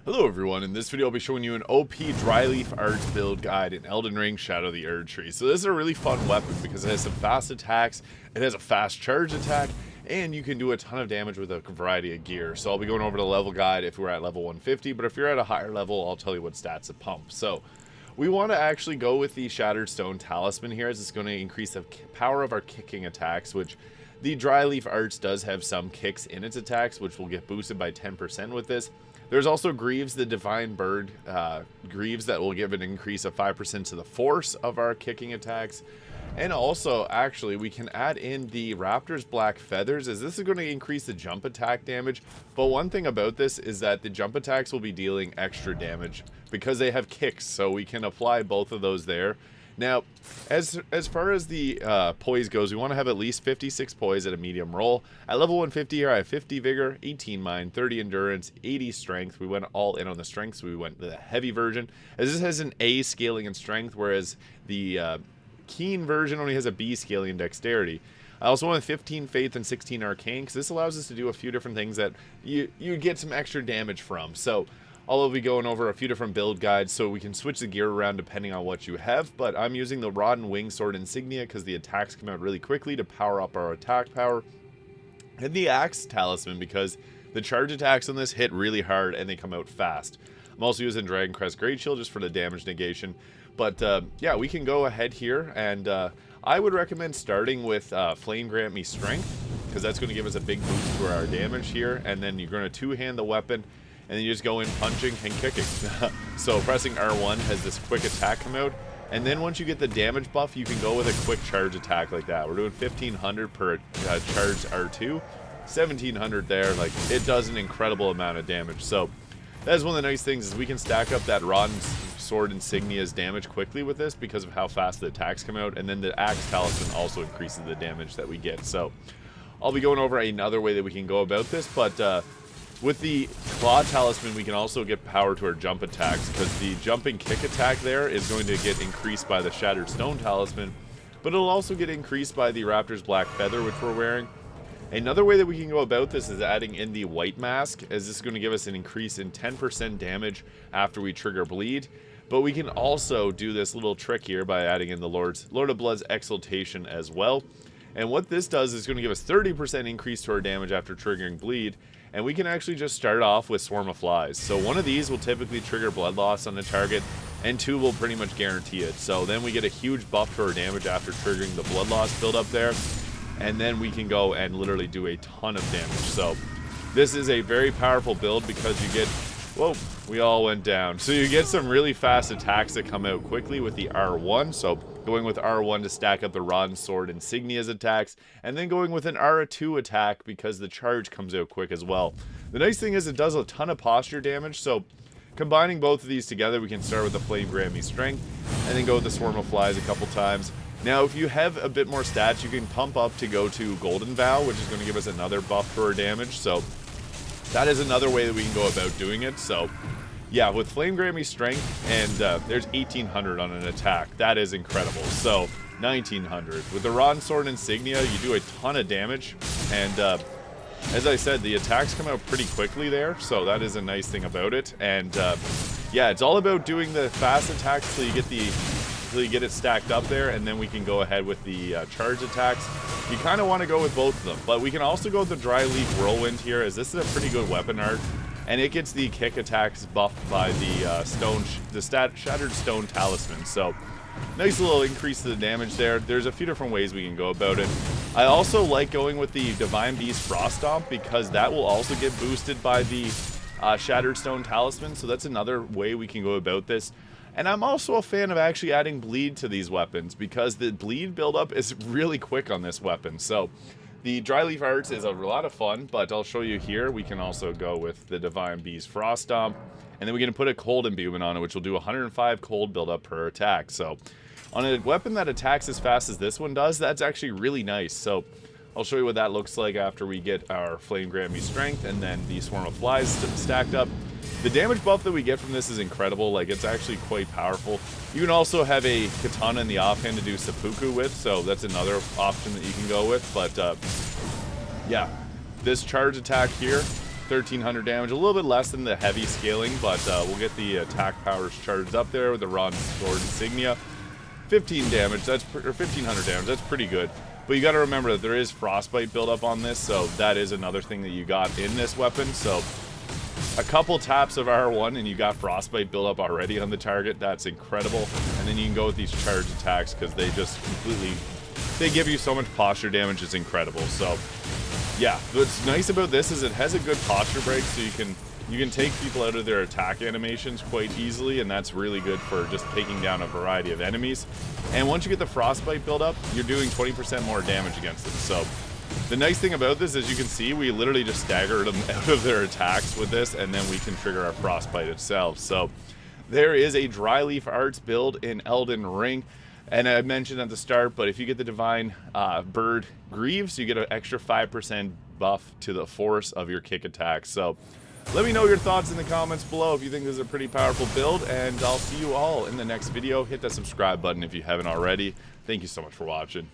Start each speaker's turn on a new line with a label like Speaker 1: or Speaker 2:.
Speaker 1: Hello everyone, in this video I'll be showing you an OP DRYLEAF arts build guide in Elden Ring Shadow the Erdtree. So this is a really fun weapon because it has some fast attacks, it has a fast charge attack, and you can do a ton of damage with a variety of gear. So I'll be going over the level guide if we're at level 150, but if you're at a higher level, I'll tell you what stats it pumps. So we want to actually go with the Shattered Stone Talisman here, as it's going to increase the power of our kicking attacks, which the DRYLEAF arts does have some kicks in its attacks, which will get boosted by 10% with this. There's also Greaves, the Divine Bird Greaves, that will give an increase of 5% to the force of our kicking attacks. And also, actually, we can add in the Raptor's Black Feathers, as this is going to increase the jump attack damage. But one thing about this is that the jump attacks will be dealing extra damage because they have kicks, so we can apply both of those there. Now, as far as the poise goes, we want to have at least 56 poise at a medium roll. At level 150 here, I have 50 vigor, 18 mind, 30 endurance, 80 strength. We went all in on the strength, so we went with the heavy version, as this has an A scaling in strength, whereas the keen version only has a B scaling in dexterity. I also want 15 faith and 16 arcane, because this allows us to do a few different things that you get some extra damage from. So I'll be going over a few different build guides so we can switch the gear around depending on what you have, but I'm using the Rod and Wing Sword Insignia because the attacks come out really quickly to power up our attack power, and the Axe Talisman because the charge attacks on this hit really hard and they come out fast. I'm also using Dragon Crest Great Shield just for the damage negation, but yeah, we can go ahead here, and I would recommend starting with Flame Grant Me Strength, because that's going to give us a big boost to our damage here, and then you're going to two-hand the weapon, and then you just go in punching and kicking. So pressing R1 has this quick attack come out, and then once you get the damage buff, you can go with a quick charge attack like that. We're doing 1500 per charge R2, 1700 there. Like, it does an incredible amount of damage. So that is one of the nice things, is we can stack up that Rod and Sword Insignia's damage quickly with this because of how fast the attacks come out, and then the Axe Talisman also increases the damage that we get. So I'll be going over another way that we can go about this, but with the Claw Talisman, we can also get power to our jump attacks, because the jumping kick attack there is going to get increased by the Shattered Stone Talisman, but it'll also get increased by the Raptor's Black Feather, which we're wearing. Another way that we can go about this is adding in the White Mask, as this is going to give us an increase in 10% damage after we trigger Bleed. But we can also do this little trick here by adding in the Lord of Blood's Exhalation as well. And what this does is going to give us 30% increase to our damage after triggering Bleed. And we can actually just start off with Swarm of Flies. So one of these will typically trigger blood loss on the target, and two will pretty much guarantee it. So then we get a huge buff to our damage after triggering the blood loss build up there. And then we can go and literally do a ton of damage. So this is a very powerful build because you get, whoa, we all went down. So you get some really fast attacks that come out quickly with the R1. So going with R1 to stack up the Rod and Sword Insignia's attacks, and then going with an R2 attack because the charge comes out quick as well. The nice thing is it does a ton of posture damage, so combining both of these together, we can start with the Flame Grant Me Strength, and then go with the Swarm of Flies a couple times. Now, if you have a bit more stats, you can pump up to go to Golden Vow, which is going to give us another buff for our damage, so that is another way that we can go about doing it. So yeah, with Flame Grant Me Strength, and there's 1800 on an attack. That is incredible. So 1900. With the Rod and Sword Insignia, you do a ton of damage, and as I said, the attacks come out pretty quickly there, so that is a nice thing about it. And yeah, it's all about doing the fast attacks till you get it stacked up there, and then we can go ahead with the charge attacks. You kind of want to go with both of them, but we can also go with the DRYLEAF Whirlwind here, as this is a pretty good weapon art, and it gets the kick attacks buffed by the Shattered Stone Talisman. So nice little increase to the damage there. There's a few different ways we can go about it. I also like going with the Divine Beast Frost Stomp, because that will also get boosted by the Shattered Stone Talisman, so that's another way we can go about this. And I'm also a fan of actually adding Bleed to these weapons, because the Bleed buildup is really quick on this weapon. So the DRYLEAF arts is a lot of fun, but I'll show you here. We can also go with the Divine Beast Frost Stomp, and then we can put a Cold Imbuement on it, which will do 105 cold buildup per attack. So on a weapon that attacks as fast as this one does, that's actually really nice. So I'll show you what that looks like after we get our Flame Grant Me Strength and then the Swarm of Flies stacked up. The damage buff that we get from this is incredible. Like, it's actually quite powerful. You can also have a katana in the offhand to do seppuku with, so that's another option that you can go with. But yeah, this charge attack here 1300 damage, a little bit less than the heavy scaling, but we'll get the attack powers charged up there with the Rod Sword Insignia. 15 damage, or 1500 damage, that's pretty good. But you got to remember that there is frostbite buildup on this, so that is another thing that you got in this weapon. So a couple taps of R1 and you got frostbite buildup already on the target. That's incredible. And then you can go with these charge attacks because they just completely, they give you so much posture damage. It's incredible. So yeah, what's nice about this is it has a good posture break, so you can take people out of their attack animations quite easily, and that's really good for just taking down a variety of enemies. And once you get the frostbite build up, you're doing 20% more damage against them. So the nice thing about this, as you can see, we literally just stagger them out of their attacks with this, and then we can trigger our frostbite itself. So there is a DRYLEAF arts build in Elden Ring. And I mentioned at the start, but if you get the Divine Bird Greaves, you get an extra 5% buff to the force of your kick attack. So let me know your thoughts in the comments below if you think this is a pretty powerful build, and I'll see you all in the next video. Hit that subscribe button if you haven't already. Thank you so much for watching.